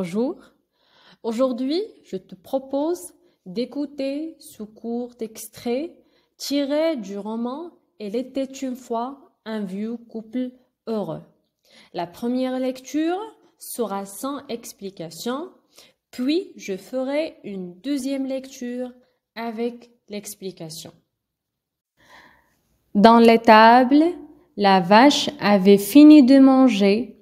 Bonjour. Aujourd'hui, je te propose d'écouter ce court extrait tiré du roman Il était une fois un vieux couple heureux. La première lecture sera sans explication, puis je ferai une deuxième lecture avec l'explication. Dans l'étable, la vache avait fini de manger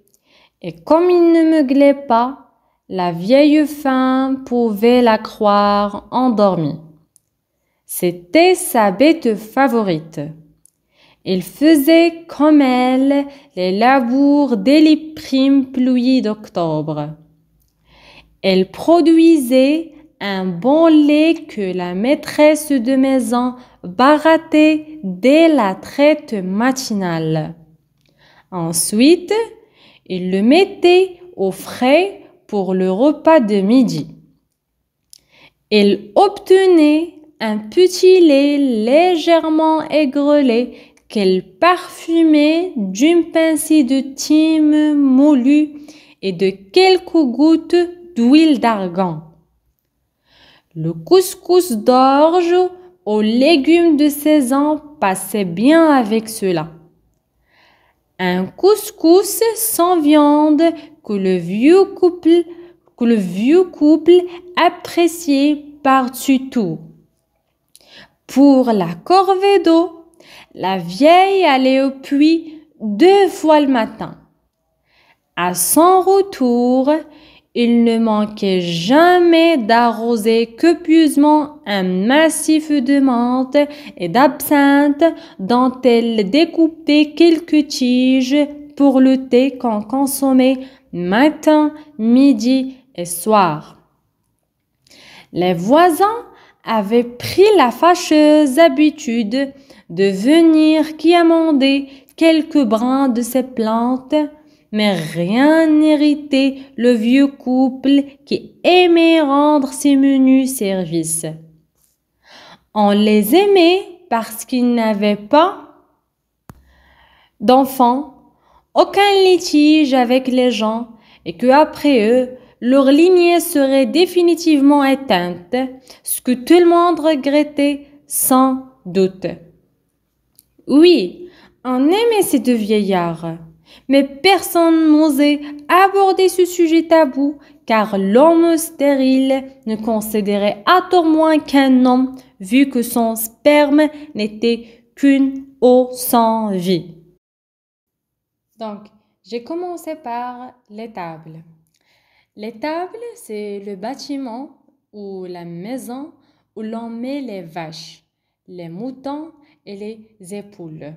et comme il ne meuglait pas, la vieille femme pouvait la croire endormie. C'était sa bête favorite. Il faisait comme elle les labours dès les primes pluies d'octobre. Elle produisait un bon lait que la maîtresse de maison barattait dès la traite matinale. Ensuite, il le mettait au frais pour le repas de midi. Il obtenait un petit lait légèrement aigrelé qu'elle parfumait d'une pincée de thym moulu et de quelques gouttes d'huile d'argan. Le couscous d'orge aux légumes de saison passait bien avec cela. Un couscous sans viande que le vieux couple appréciait par-dessus tout. Pour la corvée d'eau, la vieille allait au puits 2 fois le matin. À son retour, il ne manquait jamais d'arroser copieusement un massif de menthe et d'absinthe dont elle découpait quelques tiges pour le thé qu'on consommait matin, midi et soir. Les voisins avaient pris la fâcheuse habitude de venir quémander quelques brins de ces plantes, mais rien n'irritait le vieux couple qui aimait rendre ses menus services. On les aimait parce qu'ils n'avaient pas d'enfants, aucun litige avec les gens et qu'après eux, leur lignée serait définitivement éteinte, ce que tout le monde regrettait sans doute. Oui, on aimait ces deux vieillards, mais personne n'osait aborder ce sujet tabou car l'homme stérile ne considérait à tort moins qu'un homme vu que son sperme n'était qu'une eau sans vie. Donc, j'ai commencé par l'étable. L'étable, c'est le bâtiment ou la maison où l'on met les vaches, les moutons et les époules.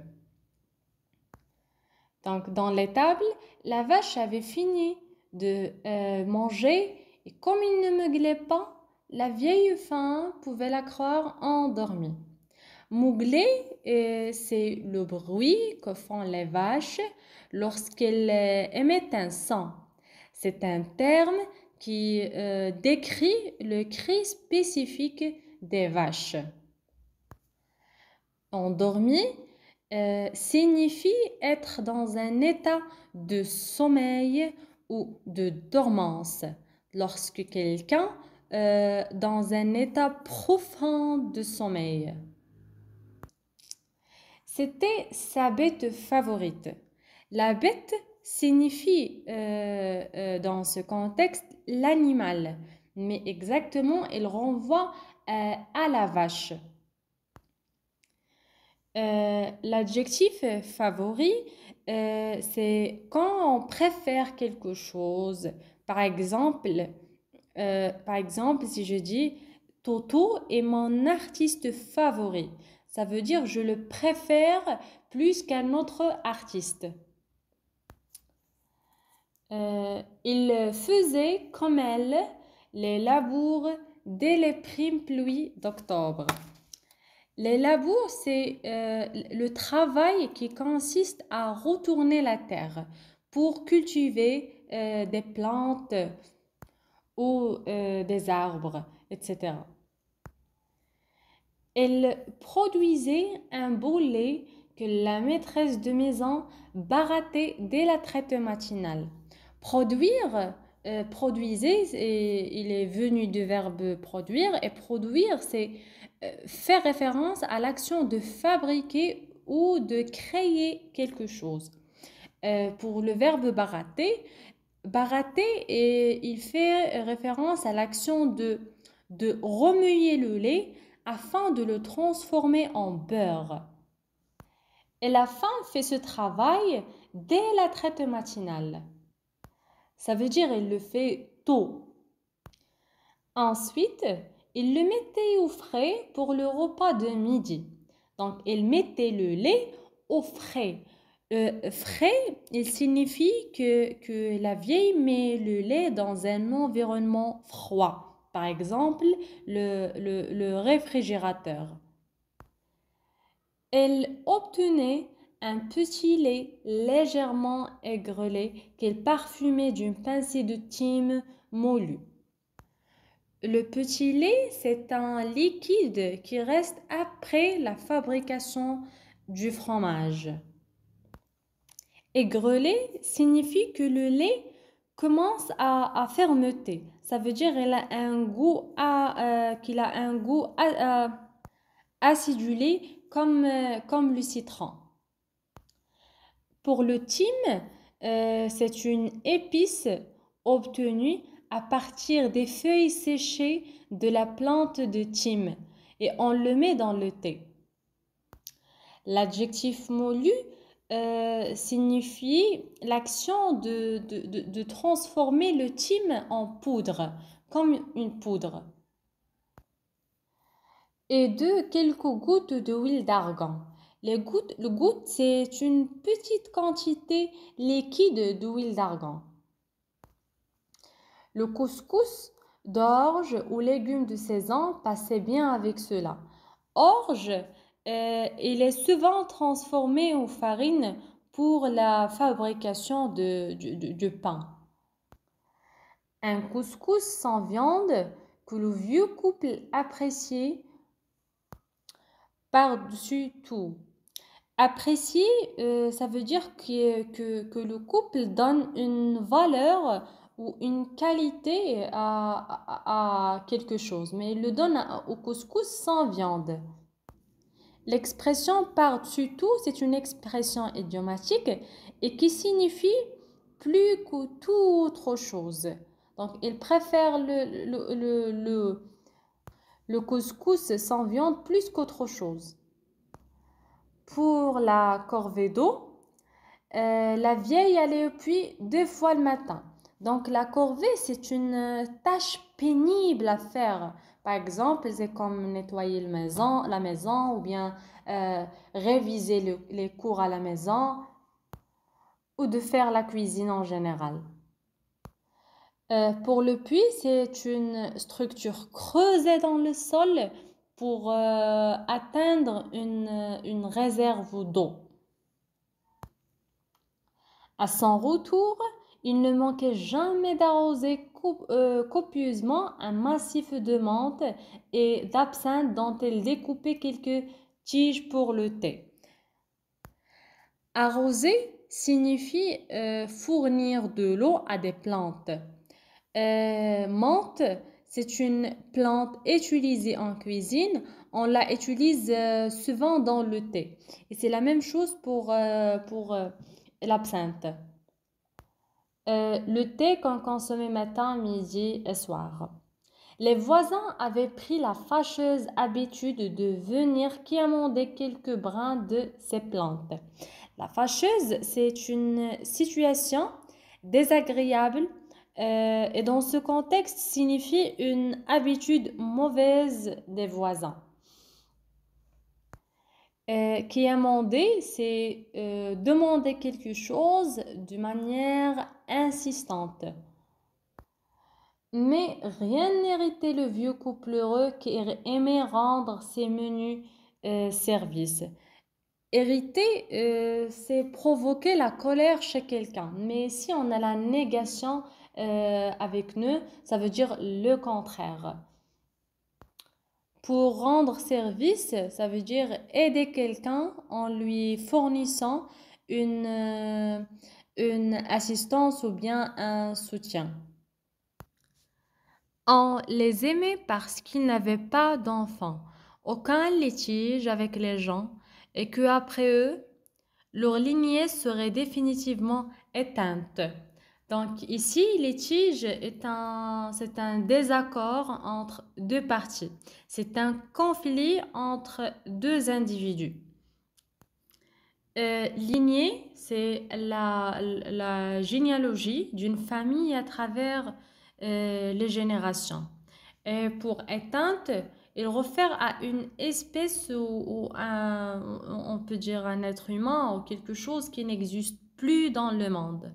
Donc, dans l'étable, la vache avait fini de manger et comme il ne meuglait pas, la vieille femme pouvait la croire endormie. Mougler, c'est le bruit que font les vaches lorsqu'elles émettent un son. C'est un terme qui décrit le cri spécifique des vaches. Endormi signifie être dans un état de sommeil ou de dormance. Lorsque quelqu'un dans un état profond de sommeil. C'était sa bête favorite. La bête signifie dans ce contexte l'animal, mais exactement il renvoie à la vache. L'adjectif favori, c'est quand on préfère quelque chose. Par exemple, si je dis Toto est mon artiste favori, ça veut dire je le préfère plus qu'un autre artiste. Il faisait comme elle les labours dès les primes pluies d'octobre. Les labours, c'est le travail qui consiste à retourner la terre pour cultiver des plantes ou des arbres, etc. Elle produisait un beau lait que la maîtresse de maison barattait dès la traite matinale. Produire produisait, il est venu du verbe produire, et produire, c'est faire référence à l'action de fabriquer ou de créer quelque chose. Pour le verbe barater, il fait référence à l'action de remuer le lait afin de le transformer en beurre. Et la femme fait ce travail dès la traite matinale. Ça veut dire elle le fait tôt. Ensuite, il le mettait au frais pour le repas de midi. Donc, il mettait le lait au frais. Frais, il signifie que la vieille met le lait dans un environnement froid. Par exemple, le réfrigérateur. Elle obtenait un petit lait légèrement aigrelé qu'elle parfumait d'une pincée de thym moulu. Le petit lait, c'est un liquide qui reste après la fabrication du fromage. Aigrelé signifie que le lait commence à fermenter. Ça veut dire qu'il a un goût, acidulé comme le citron. Pour le thym, c'est une épice obtenue à partir des feuilles séchées de la plante de thym et on le met dans le thé. L'adjectif moulu signifie l'action de transformer le thym en poudre, comme une poudre. Et de quelques gouttes d'huile d'argan. Le goutte, c'est une petite quantité liquide d'huile d'argan. Le couscous d'orge ou légumes de saison passait bien avec cela. Orge, il est souvent transformé en farine pour la fabrication de pain. Un couscous sans viande que le vieux couple appréciait par-dessus tout. Apprécier, ça veut dire que le couple donne une valeur ou une qualité à quelque chose, mais il le donne au couscous sans viande. L'expression par-dessus tout, c'est une expression idiomatique et qui signifie plus que tout autre chose. Donc, il préfère le couscous sans viande plus qu'autre chose. Pour la corvée d'eau, la vieille allait au puits 2 fois le matin. Donc la corvée, c'est une tâche pénible à faire. Par exemple, c'est comme nettoyer la maison ou bien réviser les cours à la maison ou de faire la cuisine en général. Pour le puits, c'est une structure creusée dans le sol pour atteindre une réserve d'eau. À son retour, il ne manquait jamais d'arroser copieusement un massif de menthe et d'absinthe dont il découpait quelques tiges pour le thé. Arroser signifie fournir de l'eau à des plantes. Menthe, c'est une plante utilisée en cuisine. On la utilise souvent dans le thé. Et c'est la même chose pour l'absinthe. Le thé qu'on consommait matin, midi et soir. Les voisins avaient pris la fâcheuse habitude de venir quémander quelques brins de ces plantes. La fâcheuse, c'est une situation désagréable et dans ce contexte signifie une habitude mauvaise des voisins. Quémander, c'est demander quelque chose de manière insistante. Mais rien n'irritait le vieux couple heureux qui aimait rendre ses menus services. Irriter, c'est provoquer la colère chez quelqu'un. Mais si on a la négation avec nous, ça veut dire le contraire. Pour rendre service, ça veut dire aider quelqu'un en lui fournissant une assistance ou bien un soutien. On les aimait parce qu'ils n'avaient pas d'enfants, aucun litige avec les gens, et que après eux, leur lignée serait définitivement éteinte. Donc ici, litige c'est un désaccord entre deux parties. C'est un conflit entre deux individus. Lignée, c'est la généalogie d'une famille à travers les générations. Et pour éteinte, il réfère à une espèce ou on peut dire un être humain ou quelque chose qui n'existe plus dans le monde.